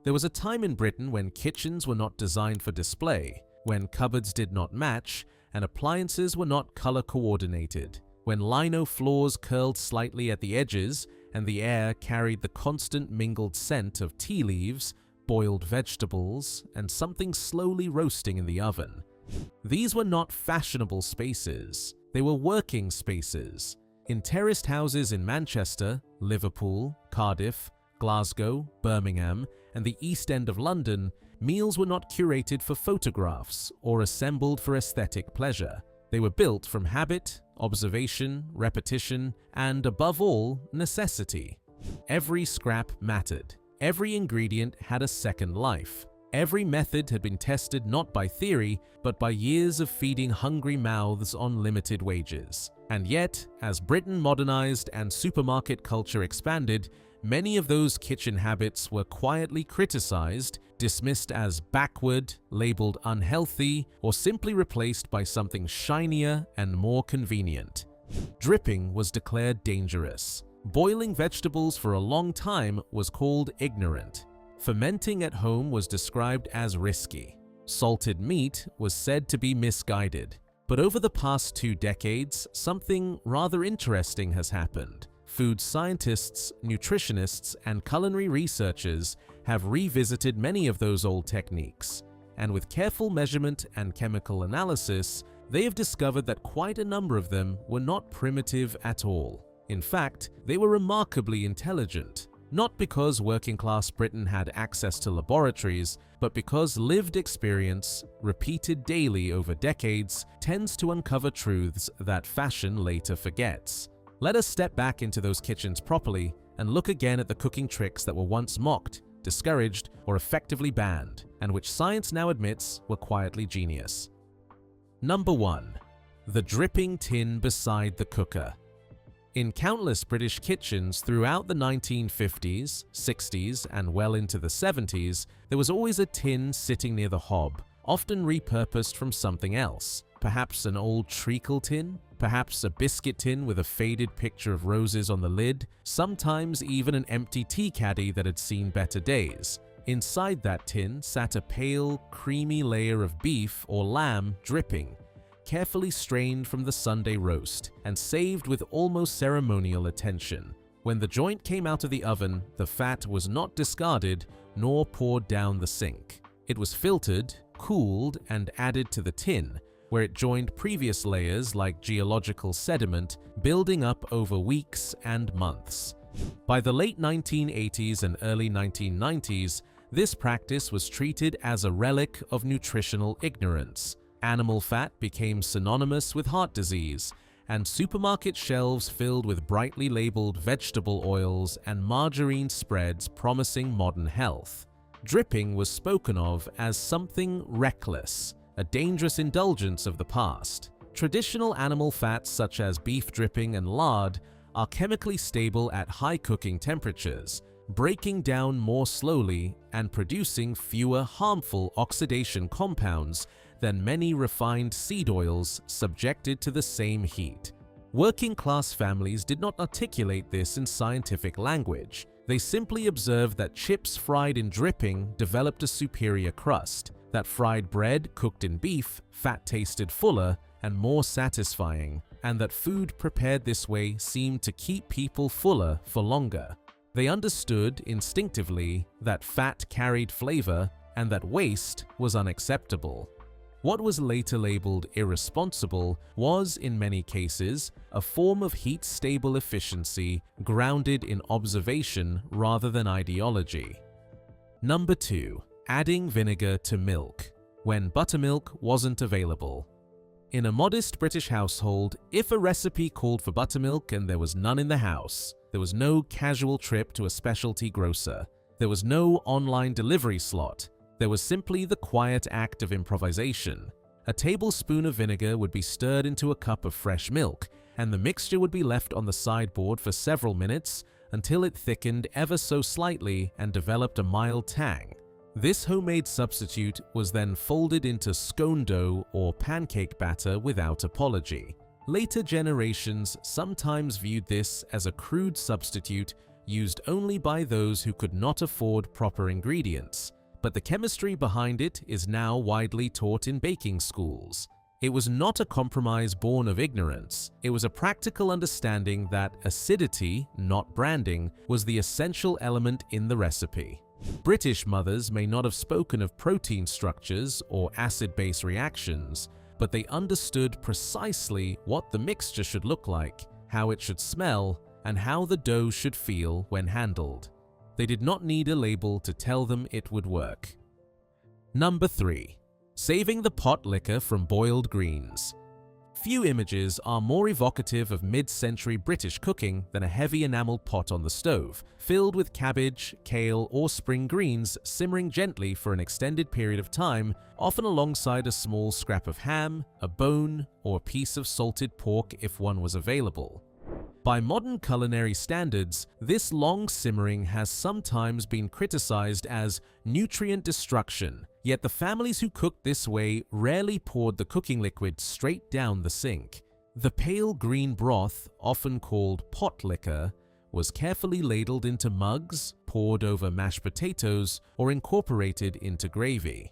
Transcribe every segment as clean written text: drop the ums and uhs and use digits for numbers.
There was a time in Britain when kitchens were not designed for display, when cupboards did not match, and appliances were not color coordinated, when lino floors curled slightly at the edges and the air carried the constant mingled scent of tea leaves, boiled vegetables, and something slowly roasting in the oven. These were not fashionable spaces, they were working spaces. In terraced houses in Manchester, Liverpool, Cardiff, Glasgow, Birmingham, and the East End of London, meals were not curated for photographs or assembled for aesthetic pleasure. They were built from habit, observation, repetition, and above all, necessity. Every scrap mattered. Every ingredient had a second life. Every method had been tested not by theory, but by years of feeding hungry mouths on limited wages. And yet, as Britain modernized and supermarket culture expanded, many of those kitchen habits were quietly criticized, dismissed as backward, labeled unhealthy, or simply replaced by something shinier and more convenient. Dripping was declared dangerous. Boiling vegetables for a long time was called ignorant. Fermenting at home was described as risky. Salted meat was said to be misguided. But over the past 2 decades, something rather interesting has happened. Food scientists, nutritionists, and culinary researchers have revisited many of those old techniques, and with careful measurement and chemical analysis, they have discovered that quite a number of them were not primitive at all. In fact, they were remarkably intelligent, not because working-class Britain had access to laboratories, but because lived experience, repeated daily over decades, tends to uncover truths that fashion later forgets. Let us step back into those kitchens properly and look again at the cooking tricks that were once mocked, discouraged, or effectively banned, and which science now admits were quietly genius. Number 1. The dripping tin beside the cooker. In countless British kitchens throughout the 1950s, 60s, and well into the 70s, there was always a tin sitting near the hob, often repurposed from something else. Perhaps an old treacle tin, perhaps a biscuit tin with a faded picture of roses on the lid, sometimes even an empty tea caddy that had seen better days. Inside that tin sat a pale, creamy layer of beef or lamb dripping, carefully strained from the Sunday roast and saved with almost ceremonial attention. When the joint came out of the oven, the fat was not discarded nor poured down the sink. It was filtered, cooled, and added to the tin, where it joined previous layers like geological sediment, building up over weeks and months. By the late 1980s and early 1990s, this practice was treated as a relic of nutritional ignorance. Animal fat became synonymous with heart disease, and supermarket shelves filled with brightly labeled vegetable oils and margarine spreads promising modern health. Dripping was spoken of as something reckless, a dangerous indulgence of the past. Traditional animal fats such as beef dripping and lard are chemically stable at high cooking temperatures, breaking down more slowly and producing fewer harmful oxidation compounds than many refined seed oils subjected to the same heat. Working-class families did not articulate this in scientific language. They simply observed that chips fried in dripping developed a superior crust, that fried bread cooked in beef fat tasted fuller and more satisfying, and that food prepared this way seemed to keep people fuller for longer. They understood instinctively that fat carried flavor and that waste was unacceptable. What was later labeled irresponsible was, in many cases, a form of heat-stable efficiency grounded in observation rather than ideology. Number 2. Adding vinegar to milk, when buttermilk wasn't available. In a modest British household, if a recipe called for buttermilk and there was none in the house, there was no casual trip to a specialty grocer. There was no online delivery slot. There was simply the quiet act of improvisation. A tablespoon of vinegar would be stirred into a cup of fresh milk, and the mixture would be left on the sideboard for several minutes until it thickened ever so slightly and developed a mild tang. This homemade substitute was then folded into scone dough or pancake batter without apology. Later generations sometimes viewed this as a crude substitute used only by those who could not afford proper ingredients, but the chemistry behind it is now widely taught in baking schools. It was not a compromise born of ignorance. It was a practical understanding that acidity, not branding, was the essential element in the recipe. British mothers may not have spoken of protein structures or acid-base reactions, but they understood precisely what the mixture should look like, how it should smell, and how the dough should feel when handled. They did not need a label to tell them it would work. Number 3. Saving the pot liquor from boiled greens. Few images are more evocative of mid-century British cooking than a heavy enameled pot on the stove, filled with cabbage, kale, or spring greens simmering gently for an extended period of time, often alongside a small scrap of ham, a bone, or a piece of salted pork if one was available. By modern culinary standards, this long simmering has sometimes been criticized as nutrient destruction, yet the families who cooked this way rarely poured the cooking liquid straight down the sink. The pale green broth, often called pot liquor, was carefully ladled into mugs, poured over mashed potatoes, or incorporated into gravy.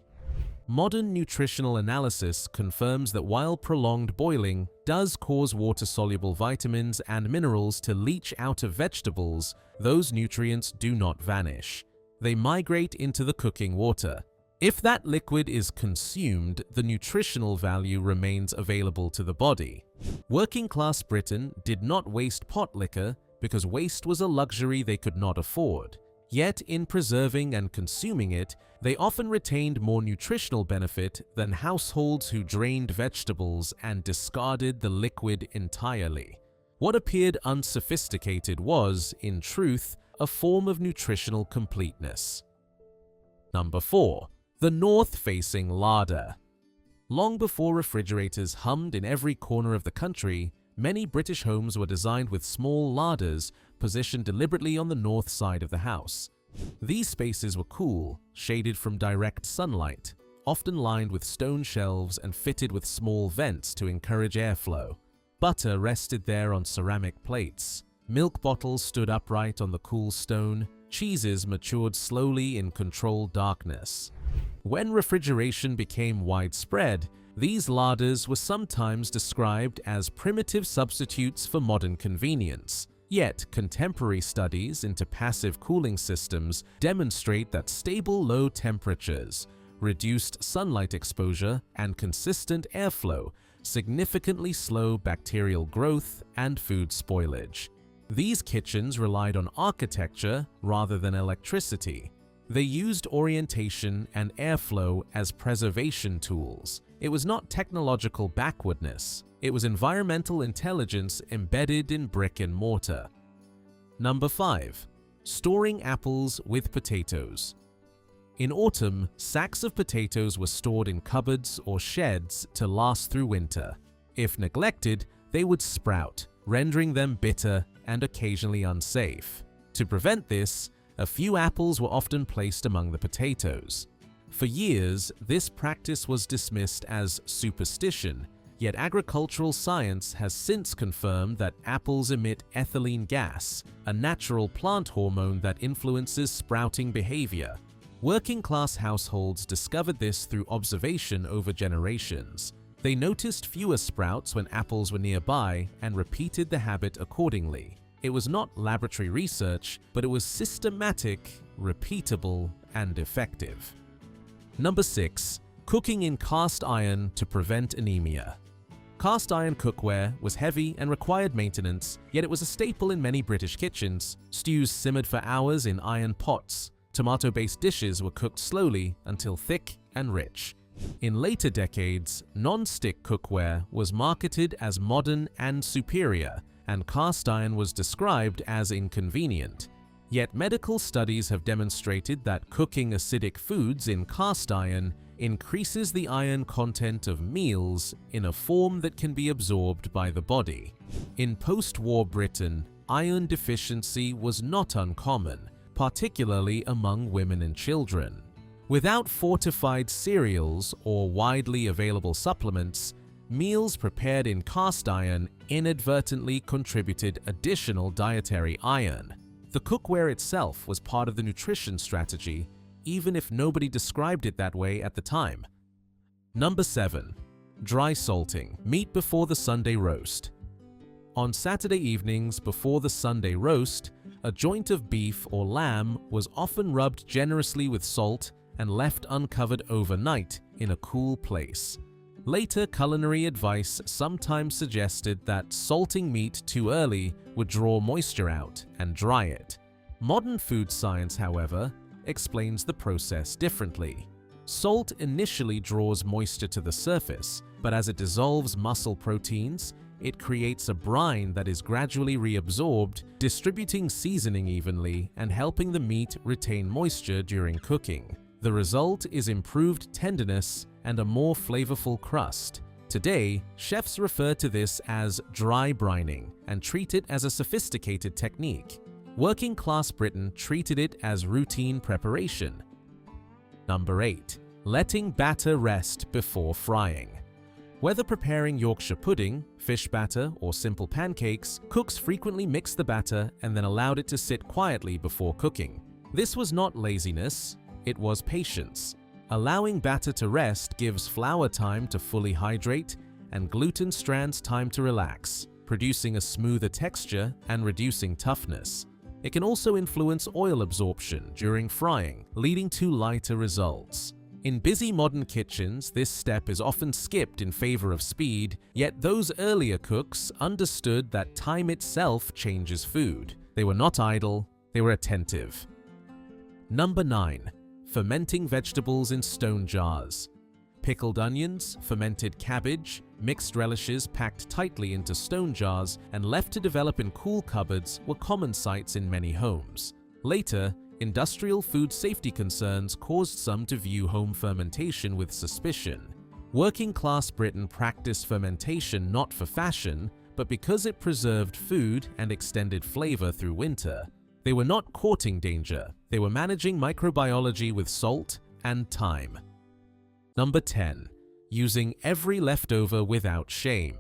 Modern nutritional analysis confirms that while prolonged boiling does cause water-soluble vitamins and minerals to leach out of vegetables, those nutrients do not vanish. They migrate into the cooking water. If that liquid is consumed, the nutritional value remains available to the body. Working-class Britain did not waste pot liquor because waste was a luxury they could not afford. Yet, in preserving and consuming it, they often retained more nutritional benefit than households who drained vegetables and discarded the liquid entirely. What appeared unsophisticated was, in truth, a form of nutritional completeness. Number 4. The north-facing larder. Long before refrigerators hummed in every corner of the country, many British homes were designed with small larders positioned deliberately on the north side of the house. These spaces were cool, shaded from direct sunlight, often lined with stone shelves and fitted with small vents to encourage airflow. Butter rested there on ceramic plates. Milk bottles stood upright on the cool stone. Cheeses matured slowly in controlled darkness. When refrigeration became widespread, these larders were sometimes described as primitive substitutes for modern convenience. Yet, contemporary studies into passive cooling systems demonstrate that stable low temperatures, reduced sunlight exposure, and consistent airflow significantly slow bacterial growth and food spoilage. These kitchens relied on architecture rather than electricity. They used orientation and airflow as preservation tools. It was not technological backwardness. It was environmental intelligence embedded in brick and mortar. Number 5. Storing apples with potatoes. In autumn, sacks of potatoes were stored in cupboards or sheds to last through winter. If neglected, they would sprout, rendering them bitter and occasionally unsafe. To prevent this, a few apples were often placed among the potatoes. For years, this practice was dismissed as superstition, yet agricultural science has since confirmed that apples emit ethylene gas, a natural plant hormone that influences sprouting behavior. Working-class households discovered this through observation over generations. They noticed fewer sprouts when apples were nearby and repeated the habit accordingly. It was not laboratory research, but it was systematic, repeatable, and effective. Number 6. Cooking in cast iron to prevent anemia. Cast iron cookware was heavy and required maintenance, yet it was a staple in many British kitchens. Stews simmered for hours in iron pots. Tomato-based dishes were cooked slowly until thick and rich. In later decades, non-stick cookware was marketed as modern and superior, and cast iron was described as inconvenient. Yet medical studies have demonstrated that cooking acidic foods in cast iron increases the iron content of meals in a form that can be absorbed by the body. In post-war Britain, iron deficiency was not uncommon, particularly among women and children. Without fortified cereals or widely available supplements, meals prepared in cast iron inadvertently contributed additional dietary iron. The cookware itself was part of the nutrition strategy, even if nobody described it that way at the time. Number 7. Dry salting meat before the Sunday roast. On Saturday evenings before the Sunday roast, a joint of beef or lamb was often rubbed generously with salt and left uncovered overnight in a cool place. Later culinary advice sometimes suggested that salting meat too early would draw moisture out and dry it. Modern food science, however, explains the process differently. Salt initially draws moisture to the surface, but as it dissolves muscle proteins, it creates a brine that is gradually reabsorbed, distributing seasoning evenly and helping the meat retain moisture during cooking. The result is improved tenderness and a more flavorful crust. Today, chefs refer to this as dry brining and treat it as a sophisticated technique. Working-class Britain treated it as routine preparation. Number 8. Letting batter rest before frying. Whether preparing Yorkshire pudding, fish batter, or simple pancakes, cooks frequently mixed the batter and then allowed it to sit quietly before cooking. This was not laziness, it was patience. Allowing batter to rest gives flour time to fully hydrate and gluten strands time to relax, producing a smoother texture and reducing toughness. It can also influence oil absorption during frying, leading to lighter results. In busy modern kitchens, this step is often skipped in favor of speed, yet those earlier cooks understood that time itself changes food. They were not idle, they were attentive. Number 9. Fermenting vegetables in stone jars. Pickled onions, fermented cabbage, mixed relishes packed tightly into stone jars and left to develop in cool cupboards were common sights in many homes. Later, industrial food safety concerns caused some to view home fermentation with suspicion. Working-class Britain practiced fermentation not for fashion, but because it preserved food and extended flavor through winter. They were not courting danger, they were managing microbiology with salt and time. Number 10. Using every leftover without shame.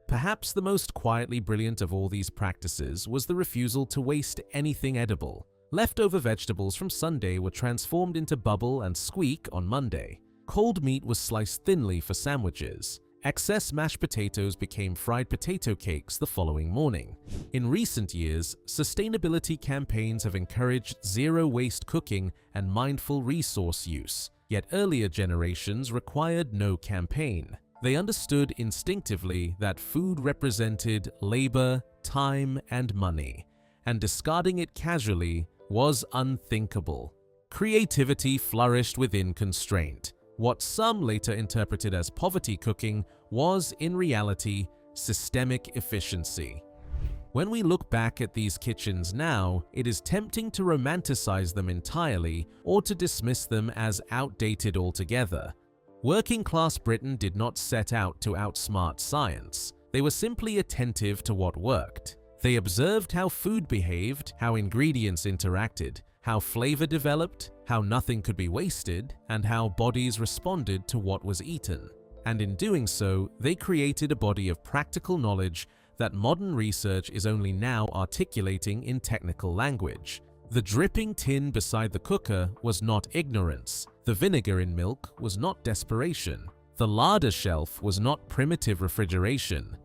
Perhaps the most quietly brilliant of all these practices was the refusal to waste anything edible. Leftover vegetables from Sunday were transformed into bubble and squeak on Monday. Cold meat was sliced thinly for sandwiches. Excess mashed potatoes became fried potato cakes the following morning. In recent years, sustainability campaigns have encouraged zero-waste cooking and mindful resource use, yet earlier generations required no campaign. They understood instinctively that food represented labor, time, and money, and discarding it casually was unthinkable. Creativity flourished within constraint. What some later interpreted as poverty cooking was, in reality, systemic efficiency. When we look back at these kitchens now, it is tempting to romanticize them entirely or to dismiss them as outdated altogether. Working-class Britain did not set out to outsmart science. They were simply attentive to what worked. They observed how food behaved, how ingredients interacted, how flavor developed, how nothing could be wasted, and how bodies responded to what was eaten. And in doing so, they created a body of practical knowledge that modern research is only now articulating in technical language. The dripping tin beside the cooker was not ignorance. The vinegar in milk was not desperation. The larder shelf was not primitive refrigeration.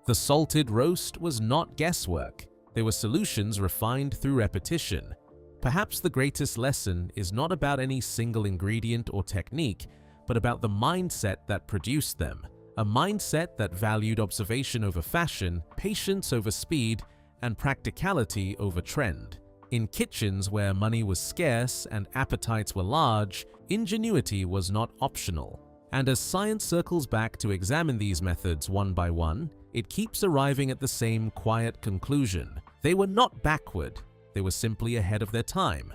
The salted roast was not guesswork. They were solutions refined through repetition. Perhaps the greatest lesson is not about any single ingredient or technique, but about the mindset that produced them. A mindset that valued observation over fashion, patience over speed, and practicality over trend. In kitchens where money was scarce and appetites were large, ingenuity was not optional. And as science circles back to examine these methods one by one, it keeps arriving at the same quiet conclusion. They were not backward. They were simply ahead of their time,